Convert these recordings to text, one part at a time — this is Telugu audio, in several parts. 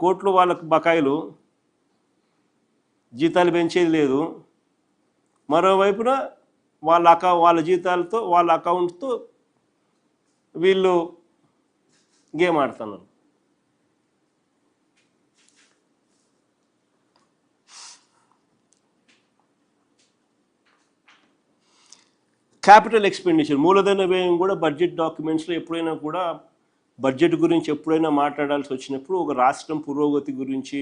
కోట్లు వాళ్ళకు బకాయిలు, జీతాలు పెంచేది లేదు. మరోవైపున వాళ్ళ జీతాలతో వాళ్ళ అకౌంట్తో వీళ్ళు గేమ్ ఆడుతున్నారు. క్యాపిటల్ ఎక్స్పెండిచర్, మూలధన వ్యయం కూడా బడ్జెట్ డాక్యుమెంట్స్లో ఎప్పుడైనా కూడా బడ్జెట్ గురించి ఎప్పుడైనా మాట్లాడాల్సి వచ్చినప్పుడు, ఒక రాష్ట్రం పురోగతి గురించి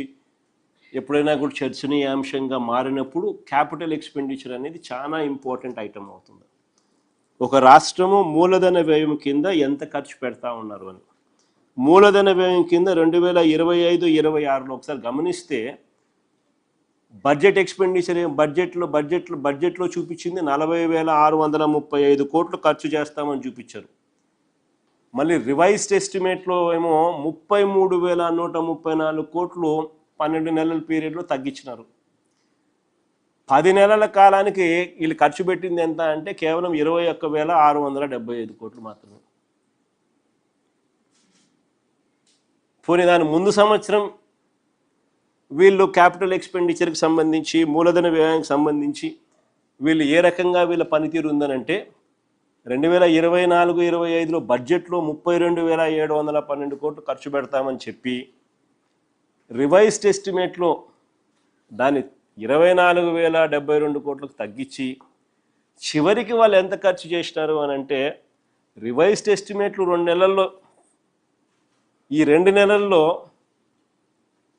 ఎప్పుడైనా కూడా చర్చనీయాంశంగా మారినప్పుడు క్యాపిటల్ ఎక్స్పెండిచర్ అనేది చాలా ఇంపార్టెంట్ ఐటమ్ అవుతుంది. ఒక రాష్ట్రము మూలధన వ్యయం కింద ఎంత ఖర్చు పెడతా ఉన్నారు అని. మూలధన వ్యయం కింద 2025-26లో ఒకసారి గమనిస్తే బడ్జెట్ ఎక్స్పెండిచర్ బడ్జెట్లో చూపించింది 40,635 కోట్లు ఖర్చు చేస్తామని చూపించారు. మళ్ళీ రివైజ్డ్ ఎస్టిమేట్లో ఏమో 33,134 కోట్లు 12 నెలల పీరియడ్లో తగ్గించినారు. 10 నెలల కాలానికి వీళ్ళు ఖర్చు పెట్టింది ఎంత అంటే కేవలం 21,675 కోట్లు మాత్రమే. పోనీ దాని ముందు సంవత్సరం వీళ్ళు క్యాపిటల్ ఎక్స్పెండిచర్కి సంబంధించి, మూలధన వ్యయానికి సంబంధించి వీళ్ళు ఏ రకంగా వీళ్ళ పనితీరు ఉందనంటే 2024-25లో బడ్జెట్లో 32,712 కోట్లు ఖర్చు పెడతామని చెప్పి రివైజ్డ్ ఎస్టిమేట్లో దాన్ని 24,072 కోట్లకు తగ్గించి చివరికి వాళ్ళు ఎంత ఖర్చు చేసినారు అని అంటే, రివైజ్డ్ ఎస్టిమేట్లు 2 నెలల్లో, ఈ 2 నెలల్లో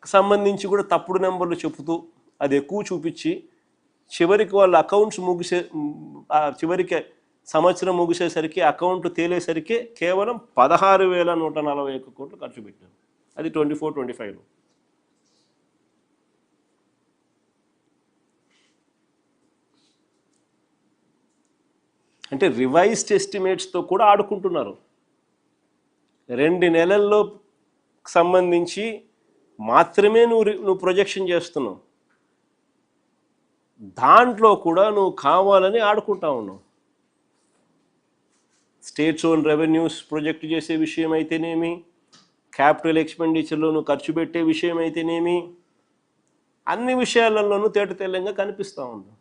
సంబంధించి కూడా తప్పుడు నెంబర్లు చెబుతూ అది ఎక్కువ చూపించి చివరికి వాళ్ళ అకౌంట్స్ చివరికి సంవత్సరం ముగిసేసరికి అకౌంట్ తేలేసరికి కేవలం 16,141 కోట్లు ఖర్చు పెట్టారు. అది 24-25లో. అంటే రివైజ్డ్ ఎస్టిమేట్స్తో కూడా ఆడుకుంటున్నారు. 2 నెలల్లో సంబంధించి మాత్రమే నువ్వు ప్రొజెక్షన్ చేస్తున్నావు, దాంట్లో కూడా నువ్వు కావాలని ఆడుకుంటా ఉన్నావు. స్టేట్స్ ఓన్ రెవెన్యూస్ ప్రొజెక్ట్ చేసే విషయం అయితేనేమి, క్యాపిటల్ ఎక్స్పెండిచర్లో నువ్వు ఖర్చు పెట్టే విషయం అయితేనేమి, అన్ని విషయాలలోనూ తేటతెల్లంగా కనిపిస్తూ ఉంది.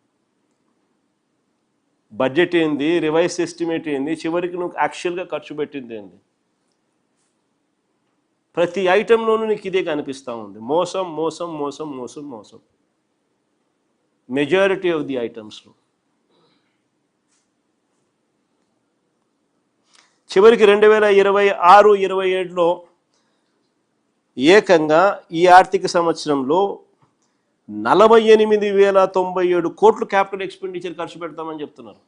బడ్జెట్ ఏంది, రివైజ్ ఎస్టిమేట్ ఏంది, చివరికి నువ్వు యాక్చువల్గా ఖర్చు పెట్టింది ఏంది, ప్రతి ఐటెంలోనూ నీకు ఇదే కనిపిస్తూ ఉంది. మోసం మోసం మోసం మోసం మోసం మెజారిటీ ఆఫ్ ది ఐటమ్స్లో. చివరికి 2026-27లో ఏకంగా ఈ ఆర్థిక సంవత్సరంలో 48,097 కోట్లు క్యాపిటల్ ఎక్స్పెండిచర్ ఖర్చు పెడతామని చెప్తున్నారు.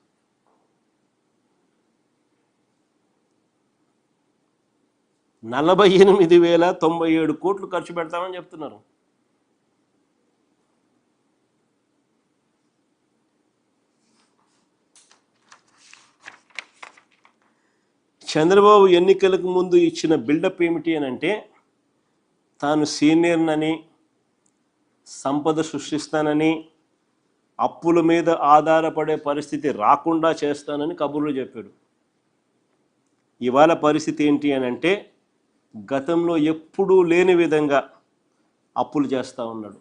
$48,097 కోట్లు ఖర్చు పెడతామని చెప్తున్నారు. చంద్రబాబు ఎన్నికలకు ముందు ఇచ్చిన బిల్డప్ ఏమిటి అని అంటే, తాను సీనియర్నని, సంపద సృష్టిస్తానని, అప్పుల మీద ఆధారపడే పరిస్థితి రాకుండా చేస్తానని కబుర్లు చెప్పాడు. ఇవాళ పరిస్థితి ఏంటి అని అంటే, గతంలో ఎప్పుడూ లేని విధంగా అప్పులు చేస్తూ ఉన్నాడు.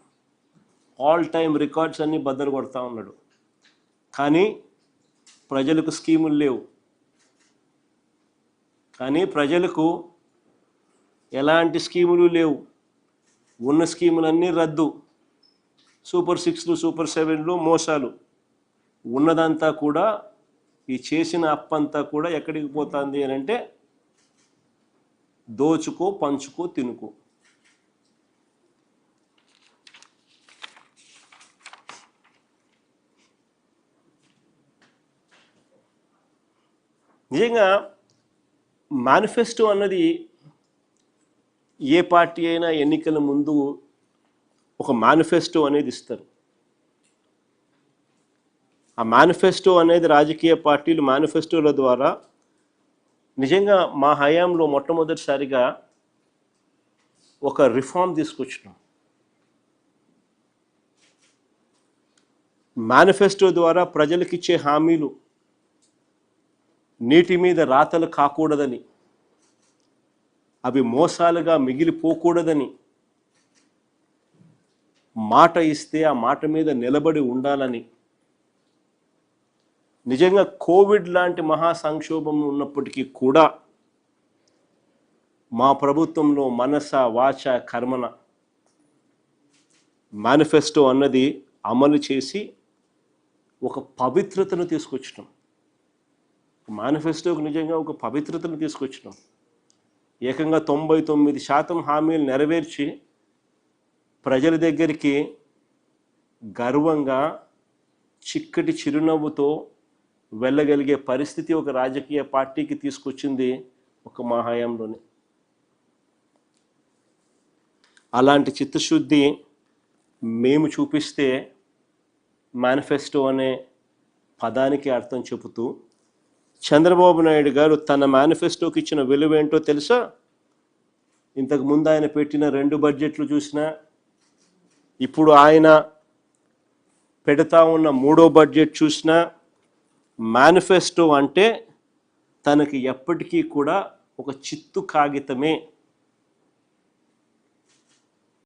ఆల్ టైమ్ రికార్డ్స్ అన్నీ బద్దలు కొడతా ఉన్నాడు. కానీ ప్రజలకు స్కీములు లేవు. ఎలాంటి స్కీములు లేవు. ఉన్న స్కీములన్నీ రద్దు. సూపర్ 6లు, సూపర్ 7లు మోసాలు. ఉన్నదంతా కూడా, ఈ చేసిన అప్పంతా కూడా ఎక్కడికి పోతుంది అని అంటే, దోచుకో, పంచుకో, తినుకో. నిజంగా మేనిఫెస్టో అన్నది ఏ పార్టీ అయినా ఎన్నికల ముందు ఒక మేనిఫెస్టో అనేది ఇస్తారు. ఆ మేనిఫెస్టో అనేది రాజకీయ పార్టీలు మేనిఫెస్టోల ద్వారా నిజంగా మా హయాంలో మొట్టమొదటిసారిగా ఒక రిఫార్మ్ తీసుకొచ్చినాం. మేనిఫెస్టో ద్వారా ప్రజలకిచ్చే హామీలు నీటి మీద రాతలు కాకూడదని, అవి మోసాలుగా మిగిలిపోకూడదని, మాట ఇస్తే ఆ మాట మీద నిలబడి ఉండాలని, నిజంగా కోవిడ్ లాంటి మహా సంక్షోభం ఉన్నప్పటికీ కూడా మా ప్రభుత్వంలో మనస వాచ కర్మన మేనిఫెస్టో అన్నది అమలు చేసి ఒక పవిత్రతను తీసుకొచ్చినాం. మేనిఫెస్టోకి నిజంగా ఒక పవిత్రతను తీసుకొచ్చినాం. ఏకంగా 99% హామీలు నెరవేర్చి ప్రజల దగ్గరికి గర్వంగా చిక్కటి చిరునవ్వుతో వెళ్ళగలిగే పరిస్థితి ఒక రాజకీయ పార్టీకి తీసుకొచ్చింది ఒక మా హయాంలోనే. అలాంటి చిత్తశుద్ధి మేము చూపిస్తే మేనిఫెస్టో అనే పదానికి అర్థం చెబుతూ, చంద్రబాబు నాయుడు గారు తన మేనిఫెస్టోకి ఇచ్చిన విలువ ఏంటో తెలుసా? ఇంతకుముందు ఆయన పెట్టిన 2 బడ్జెట్లు చూసినా, ఇప్పుడు ఆయన పెడతా ఉన్న 3వ బడ్జెట్ చూసినా, మేనిఫెస్టో అంటే తనకి ఎప్పటికీ కూడా ఒక చిత్తు కాగితమే.